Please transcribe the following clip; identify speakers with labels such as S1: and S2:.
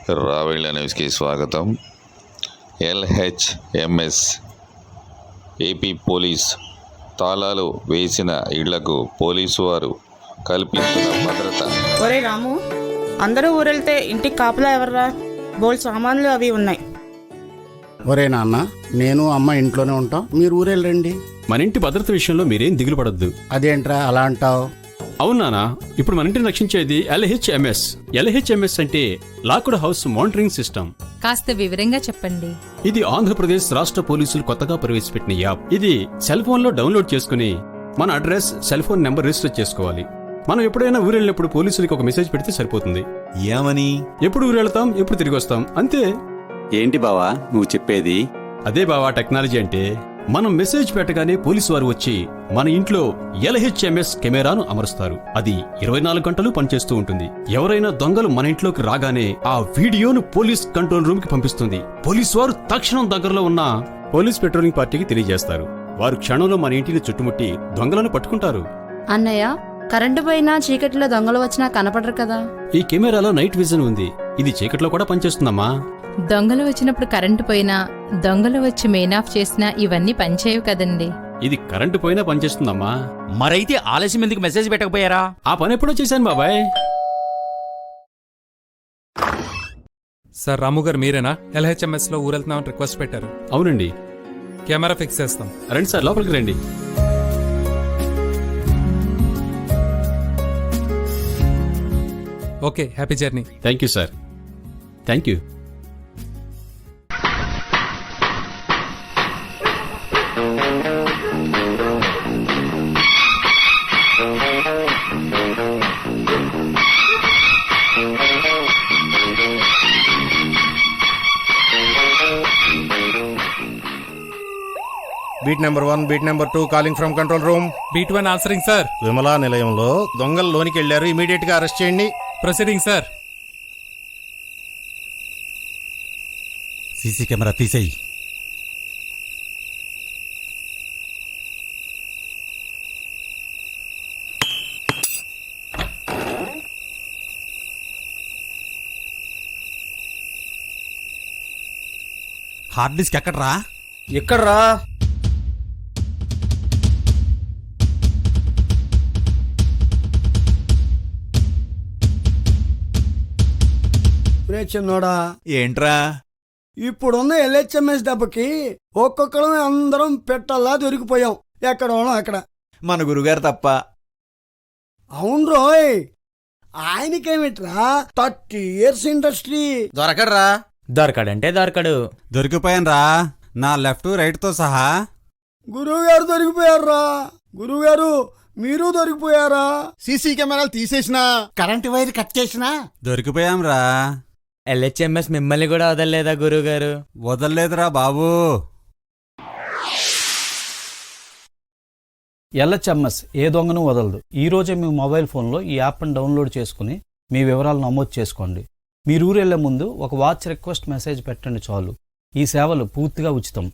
S1: రావెళ్ళ న్యూస్కి స్వాగతం. LHMS AP police తాళాలు వేసిన ఇళ్లకు పోలీసు వారు కల్పిస్తున్న భద్రత.
S2: ఒరే రాము, అందరూ ఊరెళ్తే ఇంటికి కాపలా ఎవర్రా? బోల్ సామాన్లు అవి ఉన్నాయి.
S3: ఒరే నాన్న, నేను అమ్మ ఇంట్లోనే ఉంటాం, మీరు ఊరెళ్ళండి.
S4: మన ఇంటి భద్రత విషయంలో మీరేం దిగులు పడద్దు.
S3: అదేంట్రా అలా అంటావు?
S4: అవునానా, ఇప్పుడు మన ఇంటిని రక్షించేది LHMS. LHMS అంటే లాక్డ్ హౌస్ మానిటరింగ్ సిస్టమ్.
S5: కాస్త వివరంగా చెప్పండి.
S4: ఇది ఆంధ్రప్రదేశ్ రాష్ట్ర పోలీసులు కొత్తగా ప్రవేశపెట్టిన యాప్. ఇది సెల్ ఫోన్ లో డౌన్లోడ్ చేసుకుని మన address, cell phone number register చేసుకోవాలి. మనం ఎప్పుడైనా ఊరెళ్ళినప్పుడు పోలీసులకి ఒక మెసేజ్ పెడితే సరిపోతుంది.
S6: ఏమని?
S4: ఎప్పుడు ఊరెళ్తాం, ఎప్పుడు తిరిగి వస్తాం, అంతే.
S6: ఏంటి బావా నువ్వు చెప్పేది?
S4: అదే బావా టెక్నాలజీ అంటే. మనం మెసేజ్ పెట్టగానే పోలీసు వారు వచ్చి మన ఇంట్లో LHMS కెమెరాను అమరుస్తారు. అది 24 గంటలు పనిచేస్తూ ఉంటుంది. ఎవరైనా దొంగలు మన ఇంట్లోకి రాగానే ఆ వీడియోను పోలీస్ కంట్రోల్ రూమ్ కి పంపిస్తుంది. పోలీసు వారు తక్షణం దగ్గరలో ఉన్న పోలీస్ పెట్రోలింగ్ పార్టీకి తెలియజేస్తారు. వారు క్షణంలో మన ఇంటిని చుట్టుముట్టి దొంగలను పట్టుకుంటారు.
S7: అన్నయ్య, కరెంటు పోయినా చీకటిలో దొంగలు వచ్చినా కనపడరు కదా.
S4: ఈ కెమెరాలో నైట్ విజన్ ఉంది. ఇది చీకట్లో కూడా పనిచేస్తుందమ్మా.
S5: దొంగలు వచ్చినప్పుడు కరెంటు పోయినా, దొంగలు వచ్చి మెయిన్ ఆఫ్ చేసినా ఇవన్నీ పనిచేయవు కదండి.
S4: ఇది కరెంటు పోయినా పనిచేస్తుందమ్మా.
S8: మరైతే ఆలస్యం ఎందుకు మెసేజ్ పెట్టకపోయారా?
S4: ఆ పని ఎప్పుడో చేశాను బాబాయ్.
S9: సార్, రాము గారు మీరేనా? LHMS లో ఊరెళ్తున్నామని రిక్వెస్ట్ పెట్టారు.
S4: అవునండి.
S9: కెమెరా ఫిక్స్ చేస్తాం.
S4: రండి సార్, లోపలికి రండి.
S9: Okay, happy journey.
S4: Thank you sir. Thank you.
S3: Beat number 1, beat number 2 calling from control room.
S9: Beat 1 answering sir.
S3: Vimala నిలయంలో దొంగలు లోనికి వెళ్లారు, ఇమీడియట్ గా అరెస్ట్ చేయండి.
S9: Proceeding sir.
S8: సీసీ కెమెరా తీసేయి. హార్డ్ డిస్క్ ఎక్కడ్రా?
S3: ఎక్కడ్రా?
S10: చిన్నోడా,
S8: ఏంట్రా?
S10: ఇప్పుడున్న LHMS దెబ్బకి ఒక్కొక్కరం అందరం పెట్టల్లా దొరికిపోయాం. ఎక్కడోనో అక్కడ.
S8: మన గురుగారు తప్ప.
S10: అవును రోయ్, ఆయనకేమిట్రా 30 years ఇండస్ట్రీ.
S3: దొరకడ్రా?
S8: దొరకడంటే దొరకడు.
S6: దొరికిపోయాను రా, నా లెఫ్ట్ రైట్ తో సహా.
S10: గురువుగారు దొరికిపోయారా? గురువుగారు మీరు దొరికిపోయారా?
S3: సీసీ కెమెరాలు తీసేసినా, కరెంటు వైర్ కట్ చేసినా
S6: దొరికిపోయాం రా.
S8: LHMS మిమ్మల్ని కూడా వదలలేదా గురుగారు?
S6: వదలలేదురా బాబు.
S11: LHMS ఏ దొంగను వదలదు. ఈ రోజే మీ మొబైల్ ఫోన్లో ఈ యాప్ను డౌన్లోడ్ చేసుకుని మీ వివరాలు నమోదు చేసుకోండి. మీరు ఊరెళ్లే ముందు ఒక వాచ్ రిక్వెస్ట్ మెసేజ్ పెట్టండి చాలు. ఈ సేవలు పూర్తిగా ఉచితం.